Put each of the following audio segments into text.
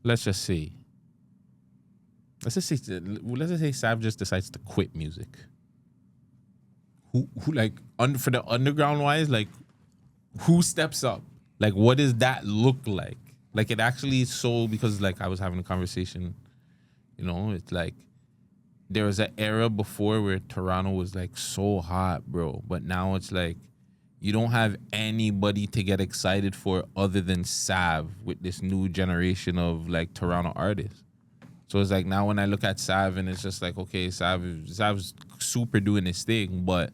let's just say Savv just decides to quit music. Who like for the underground wise, like who steps up? Like what does that look like? Like it actually is so, because like I was having a conversation, it's like there was an era before where Toronto was like so hot, bro. But now it's like you don't have anybody to get excited for other than Savv with this new generation of like Toronto artists. So it's like now when I look at Savv and it's just like, okay, Savv's super doing his thing, but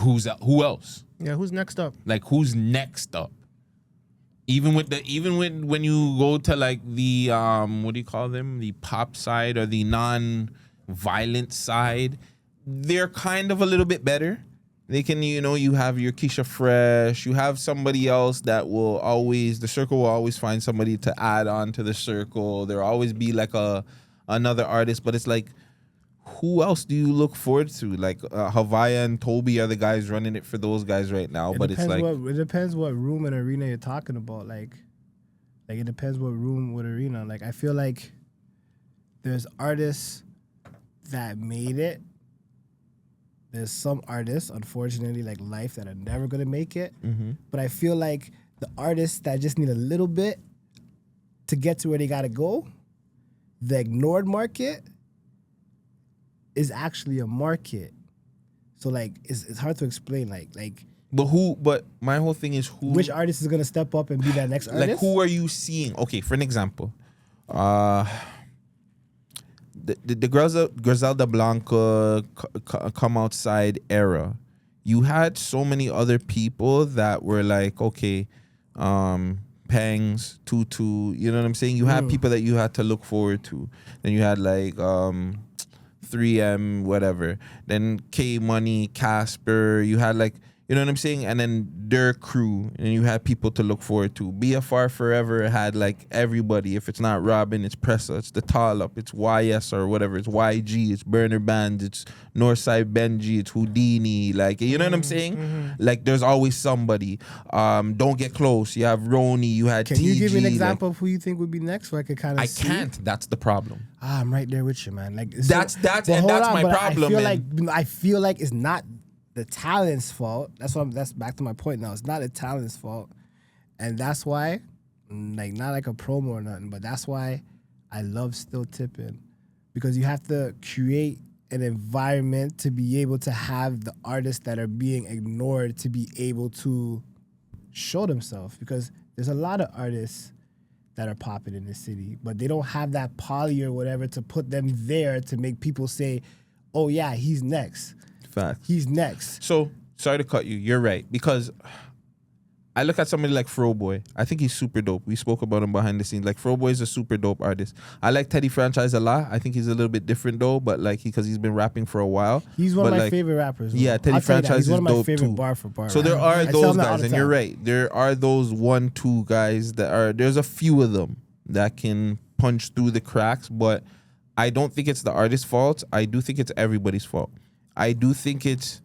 who else? Yeah, who's next up? Like who's next up? Even when you go to like the what do you call them? The pop side or the non-violent side, they're kind of a little bit better. They can, you have your Keisha Fresh, you have somebody else that will always, the circle will always find somebody to add on to the circle. There'll always be like another artist, but it's like, who else do you look forward to? Like Havaya and Toby are the guys running it for those guys right now. But it's like it depends what room and arena you're talking about. Like it depends what room, what arena. Like I feel like there's artists that made it. There's some artists, unfortunately, like life, that are never gonna make it. Mm-hmm. But I feel like the artists that just need a little bit to get to where they gotta go, the ignored market is actually a market. So like it's hard to explain. Like But my whole thing is which artist is gonna step up and be that next artist? Like who are you seeing? Okay, for an example, the Griselda Blanca come outside era. You had so many other people that were like, okay, Pangs, Tutu, you know what I'm saying? You had people that you had to look forward to. Then you had like 3M, whatever. Then K Money, Casper. You had like, you know what I'm saying? And then their crew, and you had people to look forward to. BFR Forever had like everybody. If it's not Robin, it's Pressa, it's the Tall Up, it's YS or whatever, it's YG, it's Burner Bands, it's Northside Benji, it's Houdini. Like, you know what I'm saying? Mm-hmm. Like, there's always somebody. Don't Get Close. You have Roni. You had TG. Can you give me an example of who you think would be next, so I could kind of see? I can't. That's the problem. I'm right there with you, man. Like that's my problem. I feel like it's not the talent's fault. That's back to my point now. It's not the talent's fault. And that's why, like, not like a promo or nothing, but that's why I love Still Tippin'. Because you have to create an environment to be able to have the artists that are being ignored to be able to show themselves. Because there's a lot of artists that are popping in the city, but they don't have that poly or whatever to put them there to make people say, oh yeah, he's next. Facts. He's next. So, sorry to cut you. You're right. Because I look at somebody like Froboy. I think he's super dope. We spoke about him behind the scenes. Like, Froboy is a super dope artist. I like Teddy Franchise a lot. I think he's a little bit different though, but like because he's been rapping for a while. He's one of my favorite rappers. Man. Yeah, Teddy Franchise is dope too. He's one of my favorite bar for bar. So there are those guys, and you're right. There are those 1-2 guys that are. There's a few of them that can punch through the cracks, but I don't think it's the artist's fault. I do think it's everybody's fault. I do think it's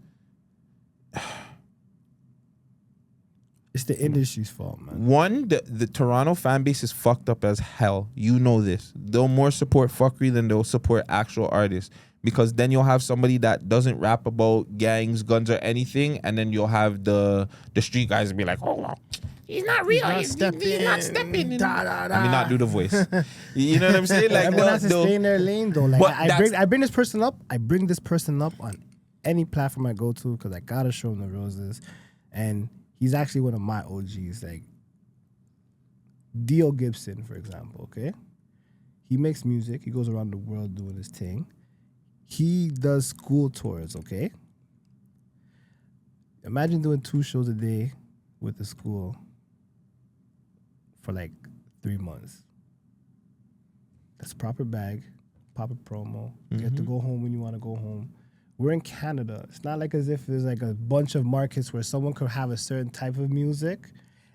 the industry's fault, man. One, the Toronto fan base is fucked up as hell. You know this. They'll more support fuckery than they'll support actual artists. Because then you'll have somebody that doesn't rap about gangs, guns, or anything, and then you'll have the street guys be like, oh, well, he's not real. He's not stepping. Da, da, da. I mean, not do the voice. You know what I'm saying? Like, everyone has to stay in their lane, though. Like, I bring this person up. I bring this person up on any platform I go to because I gotta show him the roses, and he's actually one of my OGs. Like Dio Gibson, for example. Okay, he makes music. He goes around the world doing his thing. He does school tours. Okay, imagine doing 2 shows a day with the school for like 3 months. That's proper bag, proper promo. You get to go home when you want to go home. We're in Canada. It's not like as if there's like a bunch of markets where someone could have a certain type of music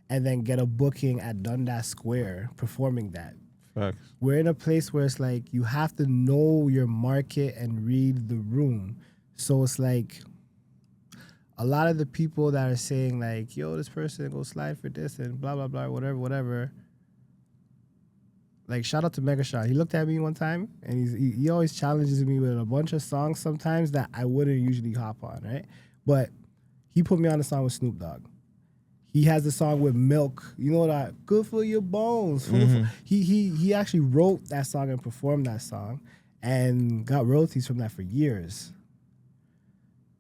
and then get a booking at Dundas Square performing that. Facts. We're in a place where it's like you have to know your market and read the room. So it's like a lot of the people that are saying like, yo, this person go slide for this and blah, blah, blah, whatever, like shout out to Megashot. He looked at me one time and he always challenges me with a bunch of songs sometimes that I wouldn't usually hop on, right? But he put me on a song with Snoop Dogg. He has a song with Milk. You know that good for your bones. He actually wrote that song and performed that song and got royalties from that for years.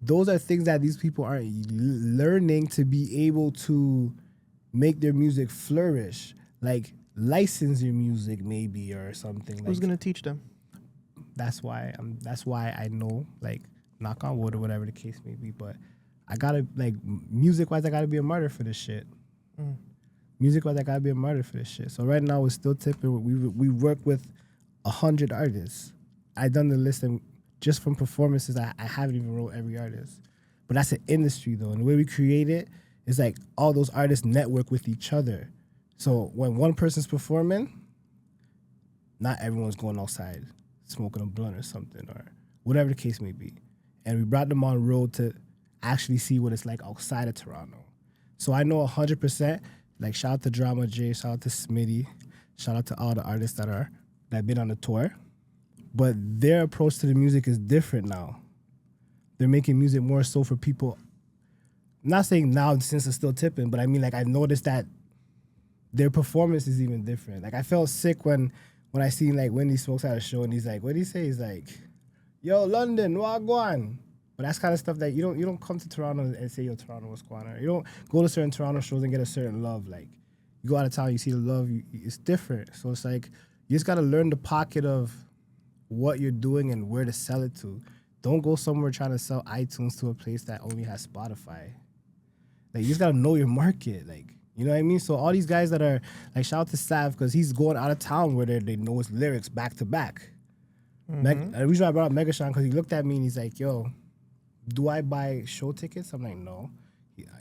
Those are things that these people aren't learning to be able to make their music flourish. Like license your music maybe or something. Who's gonna teach them? That's why I know, like, knock on wood or whatever the case may be, but I gotta, like, music wise I gotta be a martyr for this shit. Music wise I gotta be a martyr for this shit. So right now we're still tipping. We work with 100 artists. I done the list and just from performances I haven't even wrote every artist. But that's an industry though, and the way we create it is like all those artists network with each other. So when one person's performing, not everyone's going outside smoking a blunt or something or whatever the case may be. And we brought them on road to actually see what it's like outside of Toronto. So I know 100%, like shout out to Drama J, shout out to Smitty, shout out to all the artists that been on the tour. But their approach to the music is different now. They're making music more so for people. I'm not saying now since it's still tipping, but I mean, like, I noticed that their performance is even different. Like, I felt sick when I seen, like, Wendy Smokes at a show and he's like, what did he say? He's like, yo, London, wagwan. But that's kind of stuff that you don't come to Toronto and say, yo, Toronto, what's going on? You don't go to certain Toronto shows and get a certain love. Like, you go out of town, you see the love, it's different. So it's like, you just got to learn the pocket of what you're doing and where to sell it to. Don't go somewhere trying to sell iTunes to a place that only has Spotify. Like, you just got to know your market. Like, you know what I mean? So all these guys that are, like, shout out to Savv because he's going out of town where they know his lyrics back to back. The reason I brought up Megashon because he looked at me and he's like, yo, do I buy show tickets? I'm like, no.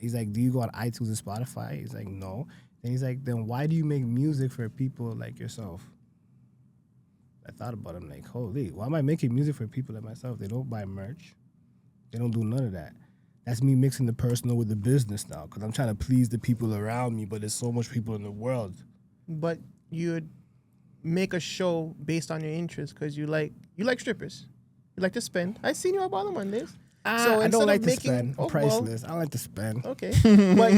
He's like, do you go on iTunes and Spotify? He's like, no. Then he's like, then why do you make music for people like yourself? I thought about it. I'm like, holy, why am I making music for people like myself? They don't buy merch. They don't do none of that. That's me mixing the personal with the business now because I'm trying to please the people around me, but there's so much people in the world. But you'd make a show based on your interests because you like strippers. You like to spend. I seen you up on Mondays. So I don't like to spend. I'm priceless. I like to spend. Okay. But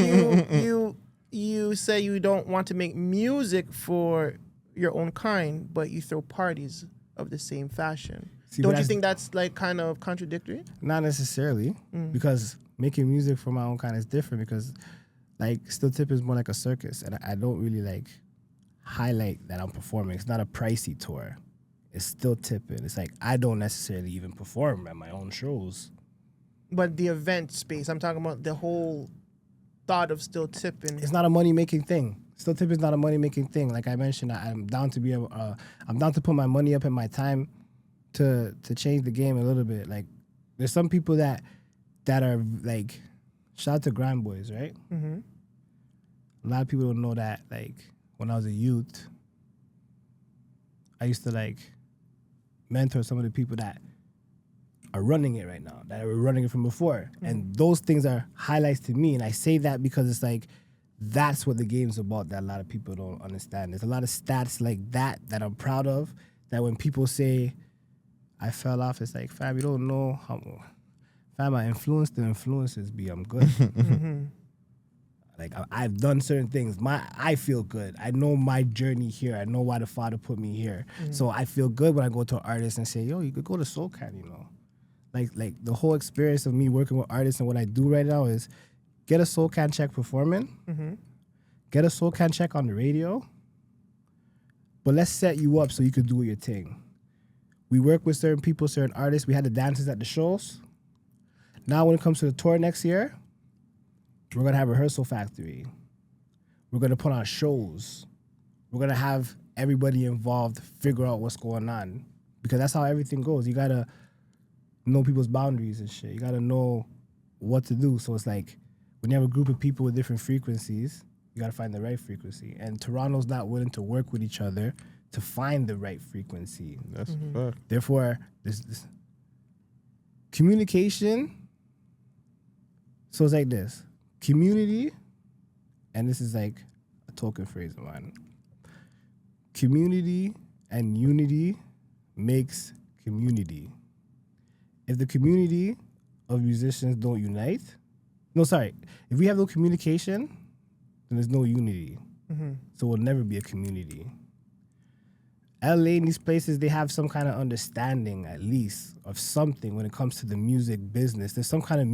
you say you don't want to make music for your own kind, but you throw parties of the same fashion. See, don't you think that's like kind of contradictory? Not necessarily, because making music for my own kind is different because like Still Tip is more like a circus and I don't really like highlight that I'm performing. It's not a pricey tour. It's Still Tipping. It's like I don't necessarily even perform at my own shows. But the event space, I'm talking about the whole thought of Still Tipping. It's not a money-making thing. Still Tip is not a money-making thing. Like I mentioned, I'm down to I'm down to put my money up and my time to change the game a little bit. Like there's some people that are like, shout out to Grand Boys, right? Mm-hmm. A lot of people don't know that. Like when I was a youth, I used to like mentor some of the people that are running it right now, that were running it from before. Mm-hmm. And those things are highlights to me. And I say that because it's like, that's what the game's about that a lot of people don't understand. There's a lot of stats like that I'm proud of, that when people say, I fell off, it's like, fam, you don't know how, fam, I influenced the influences, I'm good. Mm-hmm. Like, I've done certain things. I feel good. I know my journey here. I know why the Father put me here. Mm-hmm. So I feel good when I go to an artist and say, yo, you could go to SoulCan, you know. Like the whole experience of me working with artists and what I do right now is get a SoulCan check performing, get a SoulCan check on the radio, but let's set you up so you can do your thing. We work with certain people, certain artists. We had the dances at the shows. Now when it comes to the tour next year, we're going to have a rehearsal factory. We're going to put on shows. We're going to have everybody involved figure out what's going on because that's how everything goes. You got to know people's boundaries and shit. You got to know what to do. So it's like when you have a group of people with different frequencies, you got to find the right frequency. And Toronto's not willing to work with each other to find the right frequency. That's a fact. Therefore, this communication. So it's like this. Community, and this is like a token phrase of mine. community and unity makes community. If the community of musicians don't unite, if we have no communication, then there's no unity. So we'll never be a community. LA and these places, they have some kind of understanding, at least, of something when it comes to the music business. There's some kind of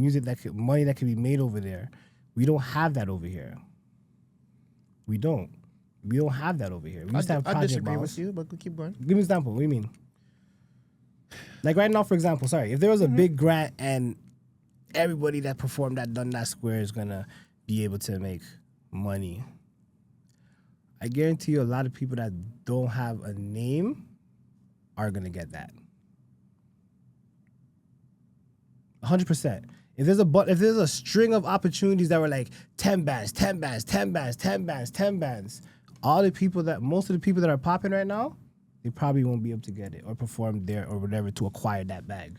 money that can be made over there. We don't have that over here. We don't have that over here. We used to have I project disagree bounce. with you, but keep going. Give me an example. What do you mean? Like right now, for example, if there was a big grant and everybody that performed at Dundas Square is going to be able to make money, I guarantee you a lot of people that don't have a name are going to get that. 100%. If there's a string of opportunities that were like 10 bands, 10 bands, 10 bands, 10 bands, 10 bands, most of the people that are popping right now, they probably won't be able to get it or perform there or whatever to acquire that bag.